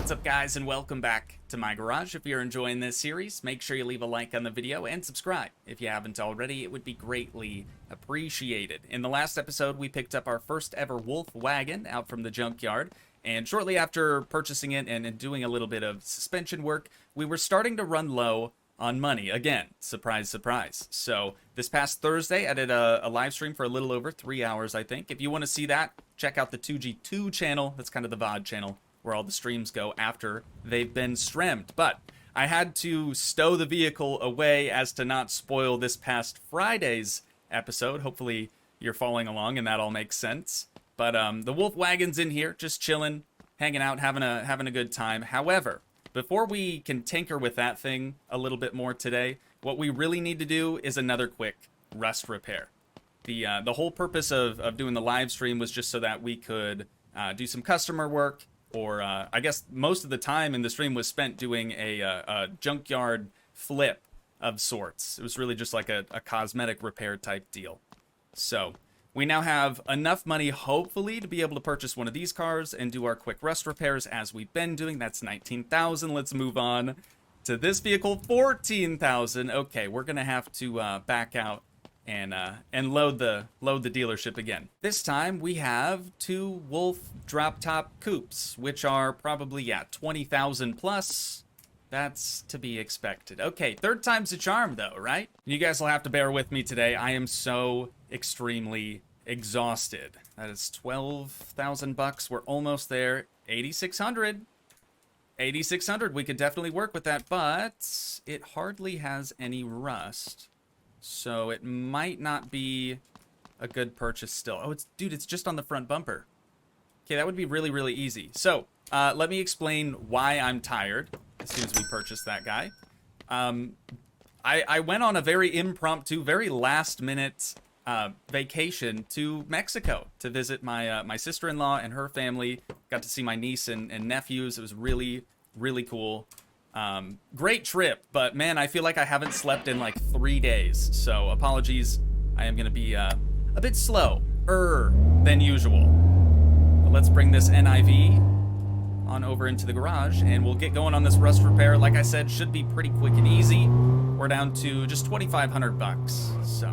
What's up, guys, and welcome back to my garage. If you're enjoying this series, make sure you leave a like on the video and subscribe. If you haven't already, it would be greatly appreciated. In the last episode, we picked up our first ever wolf wagon out from the junkyard, and shortly after purchasing it and doing a little bit of suspension work, we were starting to run low on money. Again, surprise, surprise. So this past Thursday, I did a live stream for a little over 3 hours, I think. If you want to see that, check out the Toogii 2 channel. That's kind of the VOD channel where all the streams go after they've been streamed. But I had to stow the vehicle away as to not spoil this past Friday's episode. Hopefully you're following along and that all makes sense. But the wolf wagon's in here, just chilling, hanging out, having a good time. However, before we can tinker with that thing a little bit more today, what we really need to do is another quick rust repair. The whole purpose of doing the live stream was just so that we could do some customer work, or I guess most of the time in the stream was spent doing a junkyard flip of sorts. It was really just like a cosmetic repair type deal. So we now have enough money, hopefully, to be able to purchase one of these cars and do our quick rust repairs as we've been doing. That's 19,000. Let's move on to this vehicle, 14,000. Okay, we're gonna have to back out and load the dealership again. This time we have two Wolf drop top coupes, which are probably 20,000 plus. That's to be expected. Okay, third time's a charm though, right? You guys will have to bear with me today. I am so extremely exhausted. That is 12,000 bucks. We're almost there. 8,600. 8,600. We could definitely work with that, but it hardly has any rust. So it might not be a good purchase still. Oh, dude, it's just on the front bumper. Okay, that would be really, really easy. So let me explain why I'm tired as soon as we purchase that guy. I went on a very impromptu, very last minute vacation to Mexico to visit my sister-in-law and her family. Got to see my niece and nephews. It was really, really cool. Great trip, but man, I feel like I haven't slept in like 3 days. So apologies, I am gonna be a bit slower than usual. But let's bring this NIV on over into the garage and we'll get going on this rust repair. Like I said, should be pretty quick and easy. We're down to just 2,500 bucks, so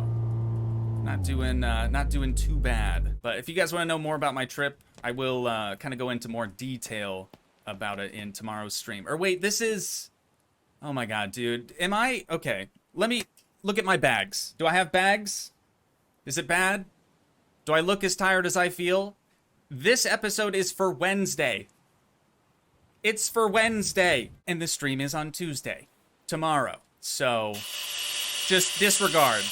not doing too bad. But if you guys want to know more about my trip, I will kind of go into more detail about it in tomorrow's stream. Or wait, this is... Oh my god, dude. Am I... Okay, let me look at my bags. Do I have bags? Is it bad? Do I look as tired as I feel? This episode is for Wednesday. It's for Wednesday. And the stream is on Tuesday. Tomorrow. So, just disregard.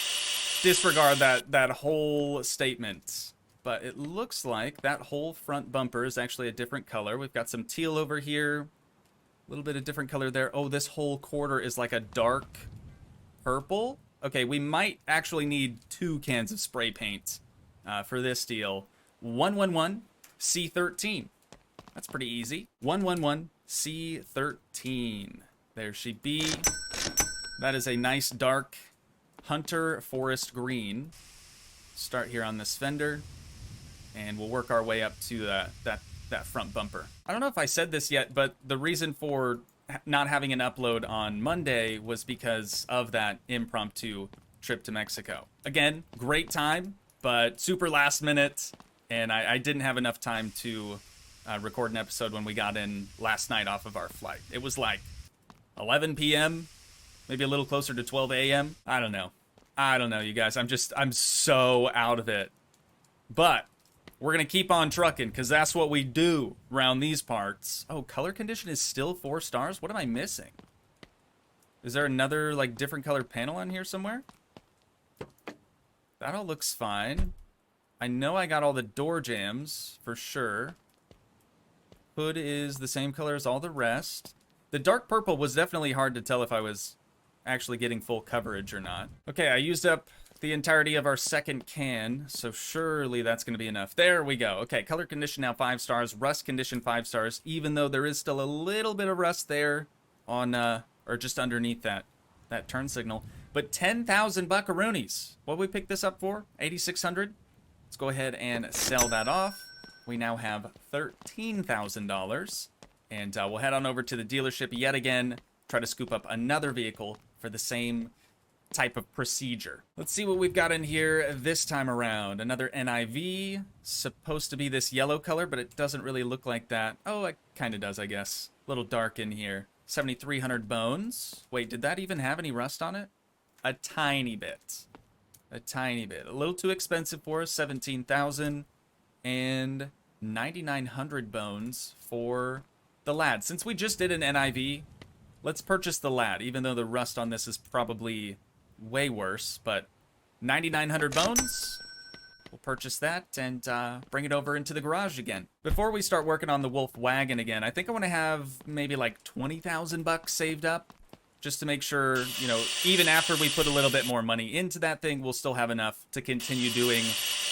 Disregard that whole statement. But it looks like that whole front bumper is actually a different color. We've got some teal over here. A little bit of different color there. Oh, this whole quarter is like a dark purple. Okay, we might actually need 2 cans of spray paint for this deal. 111 C13. That's pretty easy. 111 C13. There she be. That is a nice dark hunter forest green. Start here on this fender. And we'll work our way up to that front bumper. I don't know if I said this yet, but the reason for not having an upload on Monday was because of that impromptu trip to Mexico. Again, great time, but super last minute, and I didn't have enough time to record an episode when we got in last night off of our flight. It was like 11 p.m., maybe a little closer to 12 a.m. I don't know, you guys. I'm so out of it. But we're going to keep on trucking because that's what we do around these parts. Oh, color condition is still 4 stars? What am I missing? Is there another, like, different color panel on here somewhere? That all looks fine. I know I got all the door jambs for sure. Hood is the same color as all the rest. The dark purple was definitely hard to tell if I was actually getting full coverage or not. Okay, I used up the entirety of our second can, so surely that's going to be enough. There we go. Okay, color condition now 5 stars, rust condition 5 stars, even though there is still a little bit of rust there on, or just underneath that turn signal. But 10,000 buckaroonies. What we pick this up for? 8,600. Let's go ahead and sell that off. We now have $13,000. And we'll head on over to the dealership yet again, try to scoop up another vehicle for the same type of procedure. Let's see what we've got in here this time around. Another NIV, supposed to be this yellow color, but it doesn't really look like that. Oh, it kind of does, I guess. A little dark in here. 7,300 bones. Wait, did that even have any rust on it? A tiny bit. A tiny bit. A little too expensive for us. 17,000 and 9,900 bones for the lad. Since we just did an NIV, let's purchase the lad, even though the rust on this is probably way worse, but 9,900 bones. We'll purchase that and bring it over into the garage again. Before we start working on the Wolf Wagon again, I think I want to have maybe like 20,000 bucks saved up, just to make sure, you know, even after we put a little bit more money into that thing, we'll still have enough to continue doing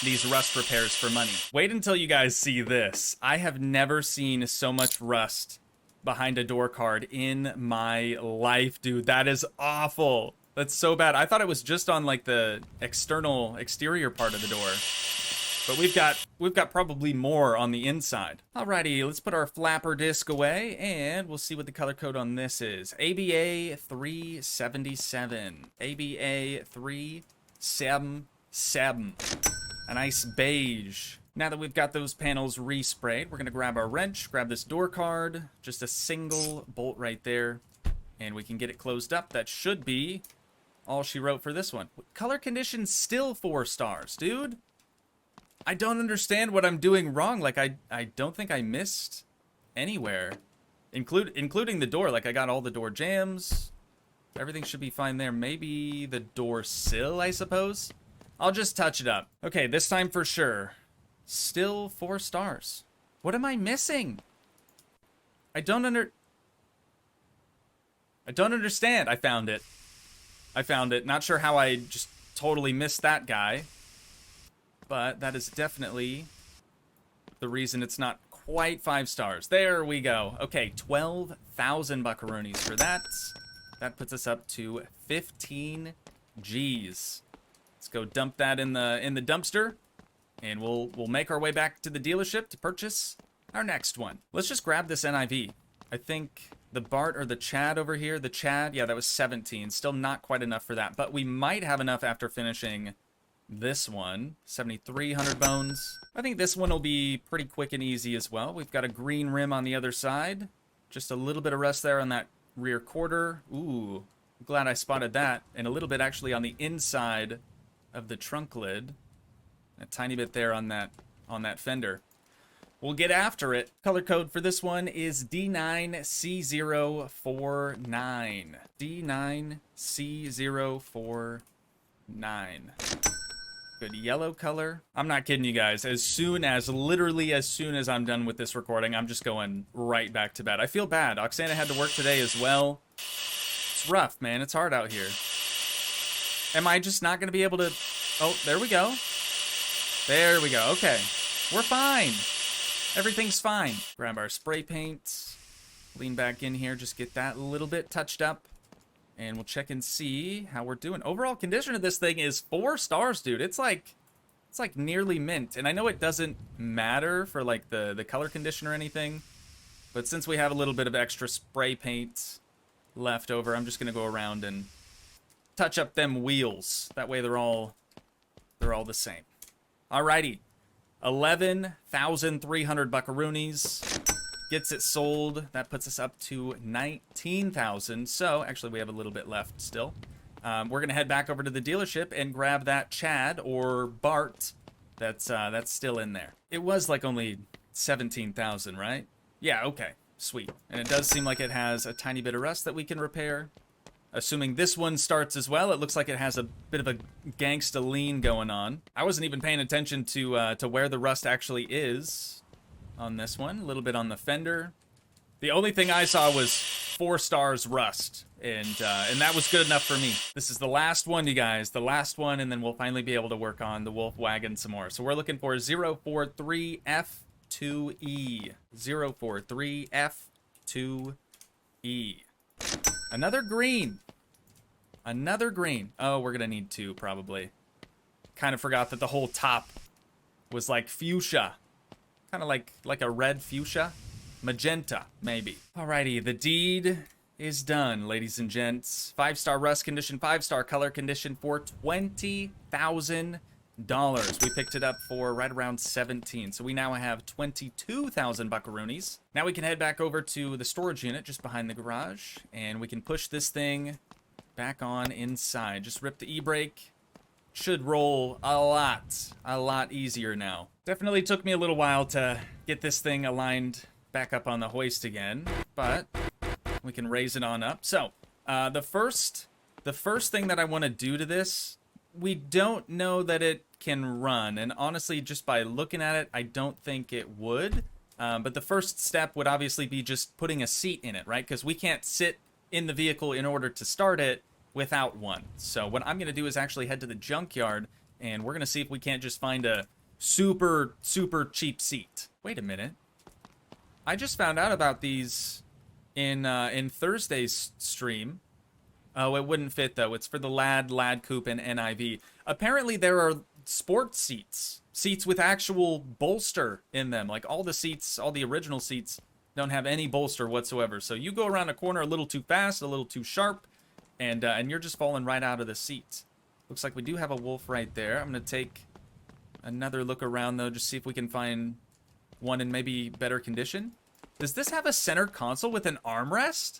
these rust repairs for money. Wait until you guys see this. I have never seen so much rust behind a door card in my life, dude. That is awful. That's so bad. I thought it was just on like the exterior part of the door. But we've got probably more on the inside. Alrighty, let's put our flapper disc away and we'll see what the color code on this is. ABA 377. ABA 377. A nice beige. Now that we've got those panels resprayed, we're gonna grab our wrench, grab this door card, just a single bolt right there, and we can get it closed up. That should be all she wrote for this one. Color condition still 4 stars, dude. I don't understand what I'm doing wrong. Like, I don't think I missed anywhere, including the door. Like, I got all the door jambs. Everything should be fine there. Maybe the door sill, I suppose. I'll just touch it up. Okay, this time for sure. Still 4 stars. What am I missing? I don't understand. I found it. Not sure how I just totally missed that guy. But that is definitely the reason it's not quite 5 stars. There we go. Okay, 12,000 buckaroonies for that. That puts us up to 15 G's. Let's go dump that in the dumpster. And we'll make our way back to the dealership to purchase our next one. Let's just grab this NIV. I think the Bart or the Chad over here, the Chad, yeah, that was 17. Still not quite enough for that, but we might have enough after finishing this one. 7,300 bones. I think this one will be pretty quick and easy as well. We've got a green rim on the other side. Just a little bit of rust there on that rear quarter. Ooh, I'm glad I spotted that. And a little bit actually on the inside of the trunk lid. A tiny bit there on that fender. We'll get after it. Color code for this one is D9C049. D9C049. Good yellow color. I'm not kidding you guys. Literally as soon as I'm done with this recording, I'm just going right back to bed. I feel bad. Oksana had to work today as well. It's rough, man. It's hard out here. Am I just not going to be able to... Oh, there we go. There we go. Okay. We're fine. Everything's fine. Grab our spray paint. Lean back in here. Just get that a little bit touched up. And we'll check and see how we're doing. Overall condition of this thing is 4 stars, dude. It's like nearly mint. And I know it doesn't matter for like the color condition or anything. But since we have a little bit of extra spray paint left over, I'm just going to go around and touch up them wheels. That way they're all the same. Alrighty. 11,300 buckaroonies. Gets it sold. That puts us up to 19,000. So, actually, we have a little bit left still. We're going to head back over to the dealership and grab that Chad or Bart that's still in there. It was like only 17,000, right? Yeah, okay. Sweet. And it does seem like it has a tiny bit of rust that we can repair. Assuming this one starts as well, it looks like it has a bit of a gangsta lean going on. I wasn't even paying attention to where the rust actually is on this one. A little bit on the fender. The only thing I saw was 4 stars rust, and that was good enough for me. This is the last one, you guys. The last one, and then we'll finally be able to work on the Wolf Wagon some more. So we're looking for 043F2E. 043F2E. Another green. Another green. Oh, we're gonna need 2, probably. Kind of forgot that the whole top was like fuchsia. Kind of like a red fuchsia. Magenta, maybe. Alrighty, the deed is done, ladies and gents. 5-star rust condition, 5-star color condition for $20,000. We picked it up for right around 17, so we now have 22,000 buckaroonies. Now we can head back over to the storage unit just behind the garage, and we can push this thing back on inside. Just rip the e-brake. Should roll a lot easier now. Definitely took me a little while to get this thing aligned back up on the hoist again, but we can raise it on up. So, the first thing that I want to do to this, we don't know that it can run, and honestly, just by looking at it, I don't think it would. But the first step would obviously be just putting a seat in it, right? Because we can't sit in the vehicle in order to start it without one. So what I'm going to do is actually head to the junkyard, and we're going to see if we can't just find a super cheap seat. Wait a minute. I just found out about these in Thursday's stream. Oh, it wouldn't fit, though. It's for the Lad Coupe, and NIV. Apparently, there are sports seats. Seats with actual bolster in them. Like, all the seats, all the original seats, don't have any bolster whatsoever. So you go around a corner a little too fast, a little too sharp, and you're just falling right out of the seat. Looks like we do have a wolf right there. I'm going to take another look around, though, just see if we can find one in maybe better condition. Does this have a center console with an armrest?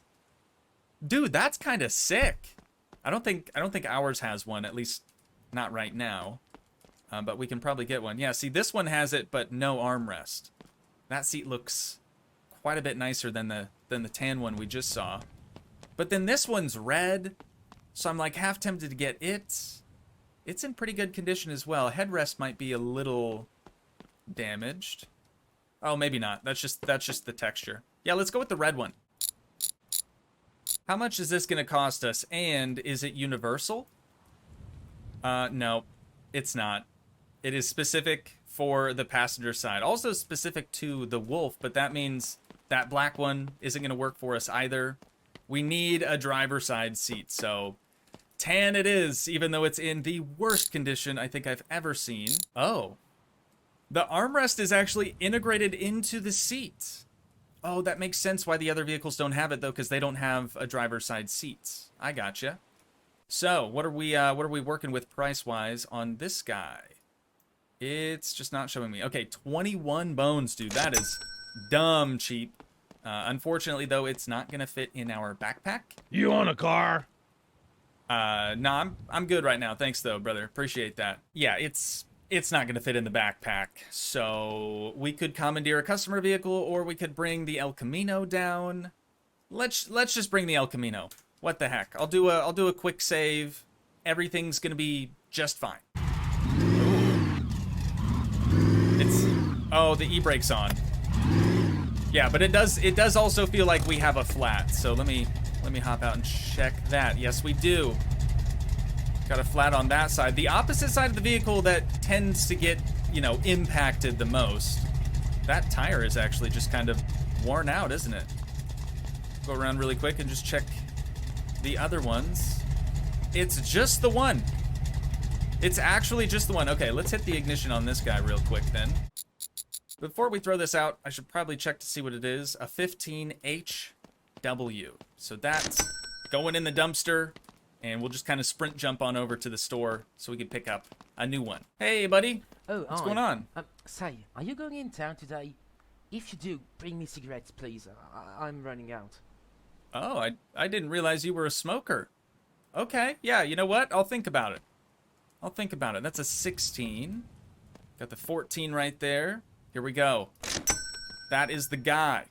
Dude, that's kind of sick. I don't think ours has one, at least not right now. But we can probably get one. Yeah, see, this one has it, but no armrest. That seat looks quite a bit nicer than the tan one we just saw. But then this one's red, so I'm like half tempted to get it. It's in pretty good condition as well. Headrest might be a little damaged. Oh, maybe not. That's just the texture. Yeah, let's go with the red one. How much is this going to cost us? And is it universal? No, it's not. It is specific for the passenger side. Also specific to the Wolf, but that means that black one isn't going to work for us either. We need a driver side seat, so tan it is, even though it's in the worst condition I think I've ever seen. Oh. The armrest is actually integrated into the seat. Oh, that makes sense why the other vehicles don't have it, though, because they don't have a driver's side seats. I gotcha. So, what are we working with price-wise on this guy? It's just not showing me. Okay, 21 bones, dude. That is dumb cheap. Unfortunately, though, it's not gonna fit in our backpack. You own a car? Nah, I'm good right now. Thanks, though, brother. Appreciate that. Yeah, it's not gonna fit in the backpack. So we could commandeer a customer vehicle, or we could bring the El Camino down. Let's just bring the El Camino. What the heck? I'll do a quick save. Everything's gonna be just fine. Oh, the e-brake's on. Yeah, but it does also feel like we have a flat. So let me hop out and check that. Yes, we do. Got a flat on that side. The opposite side of the vehicle that tends to get, you know, impacted the most. That tire is actually just kind of worn out, isn't it? Go around really quick and just check the other ones. It's just the one. It's actually just the one. Okay, let's hit the ignition on this guy real quick then. Before we throw this out, I should probably check to see what it is. A 15HW. So that's going in the dumpster, and we'll just kind of sprint jump on over to the store so we can pick up a new one. Hey, buddy. Oh, what's going on? Say, are you going in town today? If you do, bring me cigarettes, please. I'm running out. Oh, I didn't realize you were a smoker. Okay, yeah, you know what? I'll think about it. That's a 16. Got the 14 right there. Here we go. That is the guy.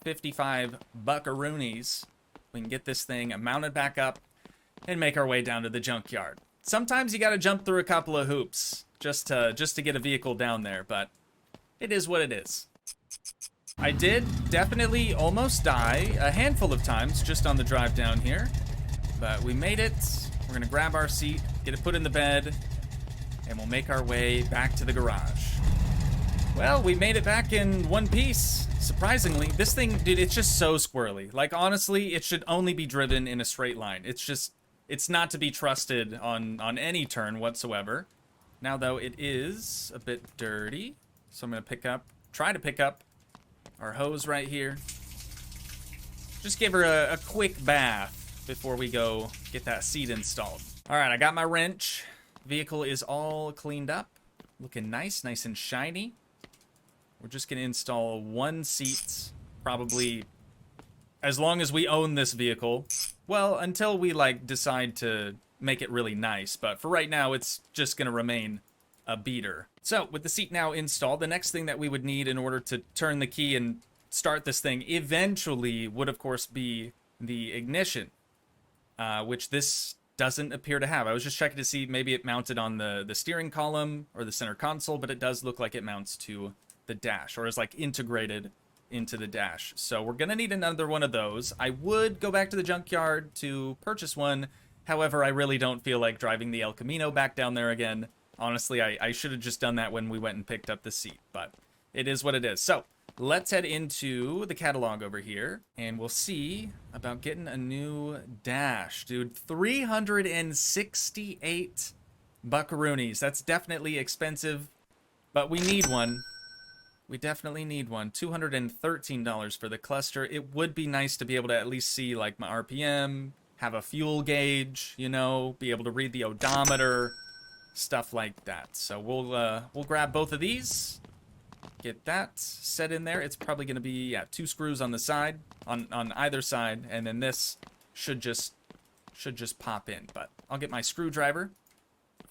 55 buckaroonies. We can get this thing mounted back up and make our way down to the junkyard. Sometimes you gotta jump through a couple of hoops just to get a vehicle down there, but it is what it is. I did definitely almost die a handful of times just on the drive down here, but we made it. We're gonna grab our seat, get it put in the bed, and we'll make our way back to the garage. Well, we made it back in one piece. Surprisingly, this thing, dude, it's just so squirrely. Like, honestly, it should only be driven in a straight line. It's not to be trusted on any turn whatsoever. Now, though, it is a bit dirty. So I'm going to try to pick up our hose right here. Just give her a quick bath before we go get that seat installed. All right, I got my wrench. Vehicle is all cleaned up. Looking nice, nice and shiny. We're just gonna install one seat, probably as long as we own this vehicle. Well, until we like decide to make it really nice, but for right now, it's just gonna remain a beater. So with the seat now installed, the next thing that we would need in order to turn the key and start this thing eventually would of course be the ignition, which this doesn't appear to have. I was just checking to see maybe it mounted on the steering column or the center console, but it does look like it mounts to the dash, or is like integrated into the dash. So we're gonna need another one of those. I would go back to the junkyard to purchase one. However, I really don't feel like driving the El Camino back down there again. Honestly, I should have just done that when we went and picked up the seat, but it is what it is. So let's head into the catalog over here, and we'll see about getting a new dash. Dude, 368 buckaroonies. That's definitely expensive, but we need one. We definitely need one. $213 for the cluster. It would be nice to be able to at least see like my RPM, have a fuel gauge, you know, be able to read the odometer, stuff like that. So we'll grab both of these. Get that set in there. It's probably going to be 2 screws on the side, on either side, and then this should just pop in. But I'll get my screwdriver,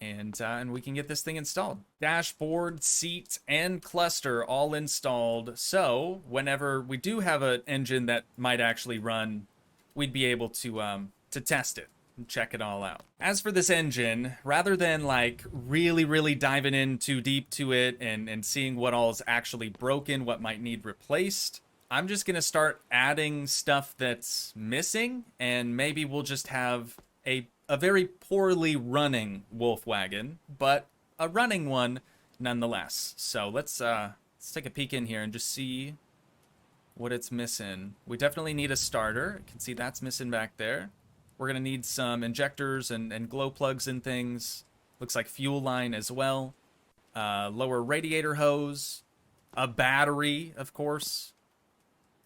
and we can get this thing installed. Dashboard, seat, and cluster all installed. So whenever we do have an engine that might actually run, we'd be able to test it and check it all out. As for this engine, rather than like really diving in too deep to it and seeing what all is actually broken, what might need replaced, I'm just gonna start adding stuff that's missing, and maybe we'll just have a very poorly running Wolf Wagon, but a running one nonetheless. So let's take a peek in here and just see what it's missing. We definitely need a starter. You can see that's missing back there. We're gonna need some injectors and glow plugs and things. Looks like fuel line as well. Lower radiator hose, a battery, of course,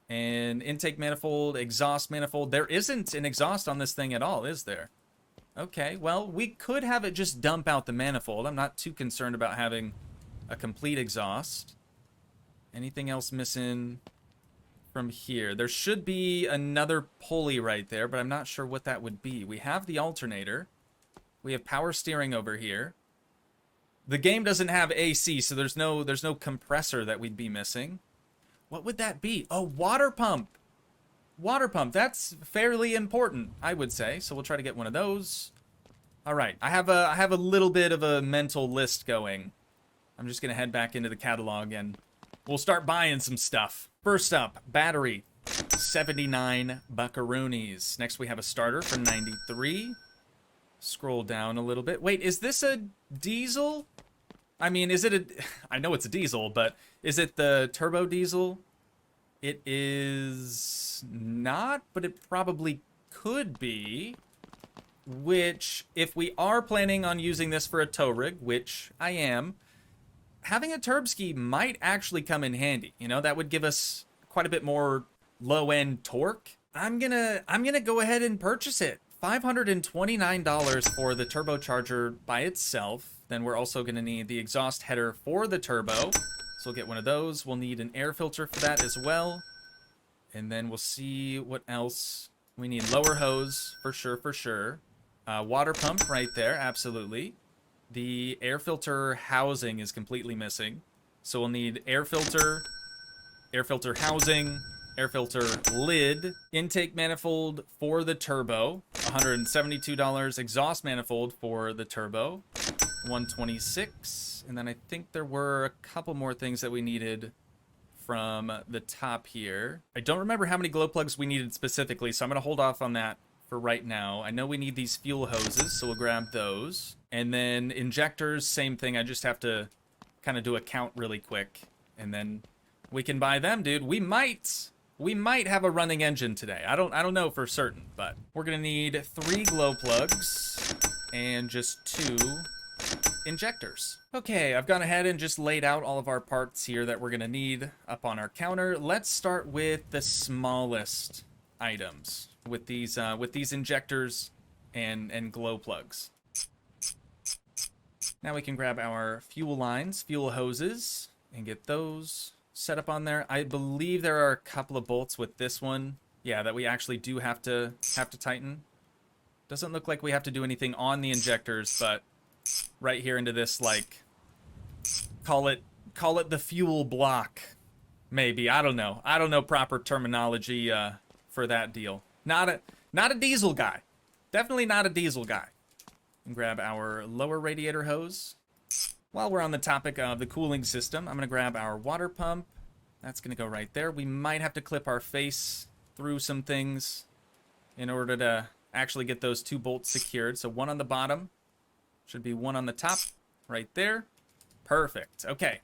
and intake manifold, exhaust manifold. There isn't an exhaust on this thing at all, is there? Okay, well, we could have it just dump out the manifold. I'm not too concerned about having a complete exhaust. Anything else missing from here? There should be another pulley right there, but I'm not sure what that would be. We have the alternator. We have power steering over here. The game doesn't have AC, so there's no compressor that we'd be missing. What would that be? Oh, water pump. Water pump. That's fairly important, I would say. So we'll try to get one of those. All right. I have a little bit of a mental list going. I'm just gonna head back into the catalog and we'll start buying some stuff. First up, battery, 79 buckaroonies. Next we have a starter for 93. Scroll down a little bit. Wait, is this a diesel? I mean, is it a... I know it's a diesel, but is it the turbo diesel? It is not, but it probably could be. Which, if we are planning on using this for a tow rig, which I am, having a turbski might actually come in handy. You know, that would give us quite a bit more low-end torque. I'm gonna go ahead and purchase it. $529 for the turbocharger by itself. Then we're also gonna need the exhaust header for the turbo. So we'll get one of those. We'll need an air filter for that as well. And then we'll see what else. We need lower hose for sure. Water pump right there, absolutely. The air filter housing is completely missing. So we'll need air filter housing, air filter lid, intake manifold for the turbo, $172, exhaust manifold for the turbo, $126. And then I think there were a couple more things that we needed from the top here. I don't remember how many glow plugs we needed specifically, so I'm going to hold off on that for right now. I know we need these fuel hoses, so we'll grab those. And then injectors, same thing. I just have to kind of do a count really quick, and then we can buy them, dude. We might have a running engine today. I don't know for certain, but we're going to need 3 glow plugs and just 2 injectors. Okay, I've gone ahead and just laid out all of our parts here that we're gonna need up on our counter. Let's start with the smallest items with these injectors and glow plugs. Now we can grab our fuel lines, fuel hoses, and get those set up on there. I believe there are a couple of bolts with this one, yeah, that we actually do have to tighten. Doesn't look like we have to do anything on the injectors, but right here into this, like, call it the fuel block, maybe. I don't know proper terminology for that deal. Not a diesel guy. Definitely not a diesel guy. And grab our lower radiator hose. While we're on the topic of the cooling system, I'm gonna grab our water pump. That's gonna go right there. We might have to clip our face through some things in order to actually get those 2 bolts secured. So one on the bottom, should be one on the top, right there. Perfect. Okay.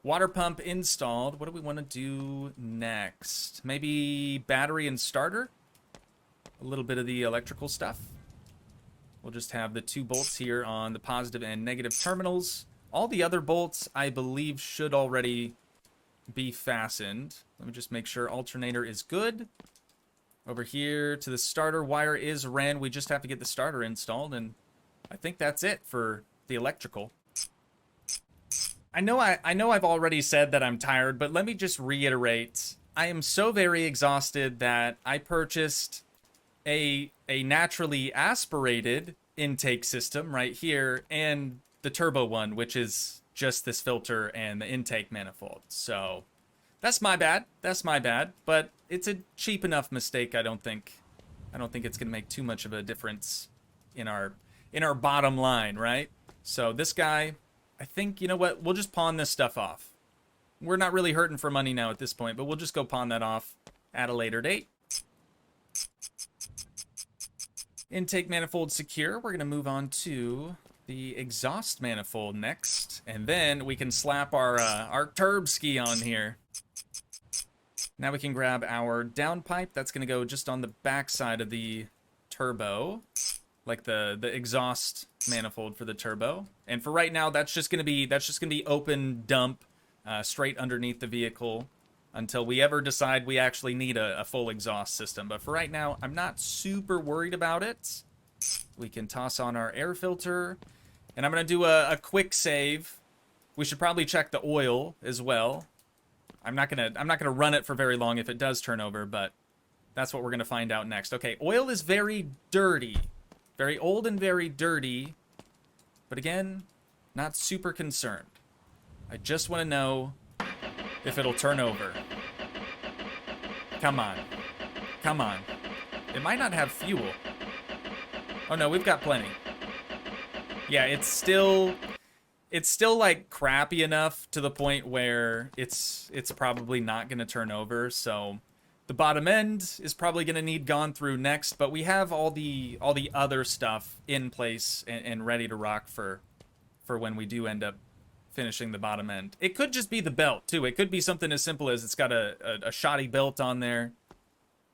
Water pump installed. What do we want to do next? Maybe battery and starter? A little bit of the electrical stuff. We'll just have the 2 bolts here on the positive and negative terminals. All the other bolts, I believe, should already be fastened. Let me just make sure alternator is good. Over here to the starter, wire is ran. We just have to get the starter installed, and I think that's it for the electrical. I know I've already said that I'm tired, but let me just reiterate. I am so very exhausted that I purchased a naturally aspirated intake system right here, and the turbo one, which is just this filter and the intake manifold. So that's my bad. But it's a cheap enough mistake. I don't think it's gonna make too much of a difference in our bottom line, right? So this guy, I think, you know what? We'll just pawn this stuff off. We're not really hurting for money now at this point, but we'll just go pawn that off at a later date. Intake manifold secure. We're gonna move on to the exhaust manifold next, and then we can slap our turb ski on here. Now we can grab our downpipe. That's gonna go just on the back side of the turbo, like the exhaust manifold for the turbo. And for right now, that's just gonna be open dump straight underneath the vehicle until we ever decide we actually need a full exhaust system. But for right now, I'm not super worried about it. We can toss on our air filter, and I'm gonna do a quick save. We should probably check the oil as well. I'm not gonna run it for very long if it does turn over, but that's what we're gonna find out next. Okay, oil is very dirty, very old and very dirty, but again, not super concerned. I just want to know if it'll turn over. Come on. Come on. It might not have fuel. Oh no, we've got plenty. Yeah, it's still like crappy enough to the point where it's probably not going to turn over. So the bottom end is probably going to need gone through next, but we have all the other stuff in place and ready to rock for when we do end up finishing the bottom end. It could just be the belt too. It could be something as simple as it's got a shoddy belt on there.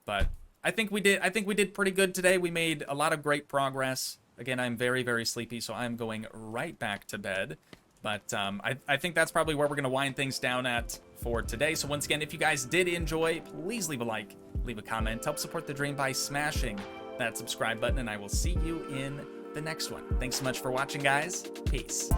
But I think we did pretty good today. We made a lot of great progress. Again, I'm very, very sleepy, so I'm going right back to bed. But I think that's probably where we're going to wind things down at for today. So once again, if you guys did enjoy, please leave a like, leave a comment, help support the dream by smashing that subscribe button, and I will see you in the next one. Thanks so much for watching, guys. Peace.